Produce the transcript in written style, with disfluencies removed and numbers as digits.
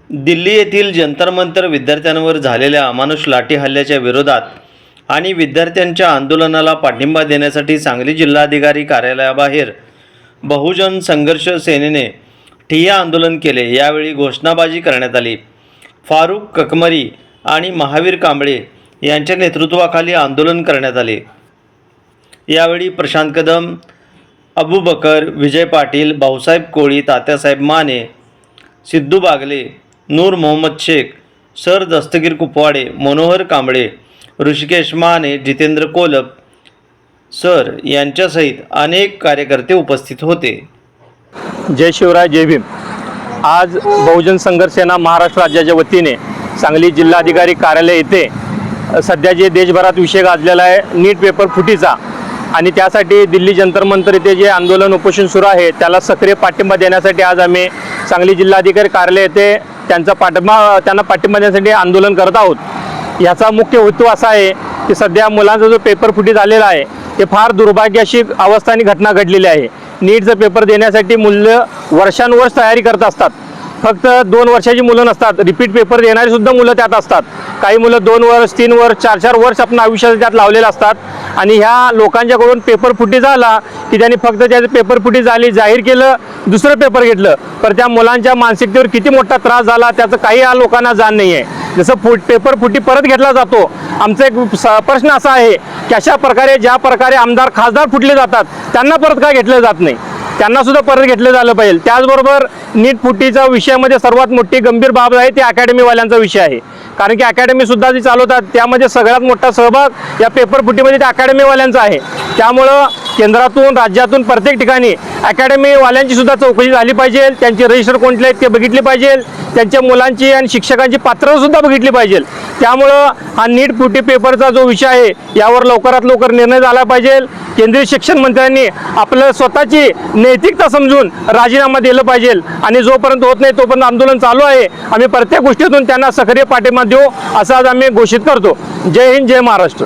दिल्ली येथील जंतर मंतर विद्यार्थ्यांवर झालेल्या अमानुष लाठी हल्ल्याच्या विरोधात आणि विद्यार्थ्यांच्या आंदोलनाला पाठिंबा देण्यासाठी सांगली जिल्हाधिकारी कार्यालयाबाहेर बहुजन संघर्ष सेनेने ठिय्या आंदोलन केले। यावेळी घोषणाबाजी करण्यात आली। फारुख ककमरी आणि महावीर कांबळे यांच्या नेतृत्वाखाली आंदोलन करण्यात आले। यावेळी प्रशांत कदम, अबू बकर, विजय पाटील, भाऊसाहेब कोळी, तात्यासाहेब माने, सिद्धू बागले, नूर मोहम्मद शेख, सर दस्तगीर कुपवाडे, मनोहर कांबळे, ऋषिकेश माने, जितेंद्र कोलप सर यांच्यासहित अनेक कार्यकर्ते उपस्थित होते। जय शिवराय, जय भीम। आज बहुजन संघर्ष सेना महाराष्ट्र राज्याच्या वतीने सांगली जिल्हाधिकारी कार्यालय येथे सध्या जे देशभरात विषय गाजलेला आहे नीट पेपर फुटीचा आणि त्यासाठी दिल्ली जंतर मंतर येथे जे आंदोलन उपोषण सुरू आहे त्याला सक्रिय पाठिंबा देण्यासाठी आज आम्ही सांगली जिल्हाधिकारी कार्यालय येथे त्यांना पाठिंबा देण्यासाठी आंदोलन करत आहोत। याचा मुख्य हेतू असा आहे की सध्या मुलांचा जो पेपर फुटी झालेला आहे ते फार दुर्भाग्याची अवस्था आणि घटना घडलेली आहे। नीटचा पेपर देण्यासाठी मुलं वर्षानुवर्ष तयारी करत असतात। फक्त 2 वर्षाची मुलं नसतात, रिपीट पेपर देणारी सुद्धा मुलं त्यात असतात। काही मुलं 2 वर्ष, 3 वर्ष, 4 वर्ष आपण आयुष्यात त्यात लावलेलं असतात आणि ह्या लोकांच्याकडून पेपर फुटी झाला की त्यांनी फक्त त्याचं पेपर फुटी झाली जाहीर केलं, दुसरं पेपर घेतलं, पण त्या मुलांच्या मानसिकतेवर किती मोठा त्रास झाला त्याचं काही या लोकांना जाण नाही आहे। जसं पेपर फुटी परत घेतला जातो, आमचा एक प्रश्न असा आहे की अशा प्रकारे ज्या प्रकारे आमदार खासदार फुटले जातात त्यांना परत का घेतलं जात नाही, त्यांना सुद्धा परत घेतलं झालं पाहिजे। त्याचबरोबर नीट फुटीचा विषयामध्ये सर्वात मोठी गंभीर बाब आहे ती अकॅडमीवाल्यांचा विषय आहे, कारण की अकॅडमी सुद्धा जी चालवतात त्यामध्ये सगळ्यात मोठा सहभाग या पेपर फुटीमध्ये त्या अकॅडमीवाल्यांचा आहे। त्यामुळं केंद्रातून राज्यातून प्रत्येक ठिकाणी अकॅडमीवाल्यांची सुद्धा चौकशी झाली पाहिजे, त्यांचे रजिस्टर कोणते आहेत ते बघितले पाहिजे, त्यांच्या मुलांची आणि शिक्षकांची पात्रता सुद्धा बघितली पाहिजे। त्यामुळं हा नीट फुटी पेपरचा जो विषय आहे यावर लवकरात लवकर निर्णय झाला पाहिजे। केंद्रीय शिक्षण मंत्र्यांनी आपलं स्वतःची नैतिकता समजून राजीनामा दिला पाहिजे आणि जोपर्यंत होत नाही तोपर्यंत आंदोलन चालू आहे। आम्ही प्रत्येक गोष्टीतून त्यांना सक्रिय पाठिंबा देऊ असं आज आम्ही घोषित करतो। जय हिंद, जय महाराष्ट्र।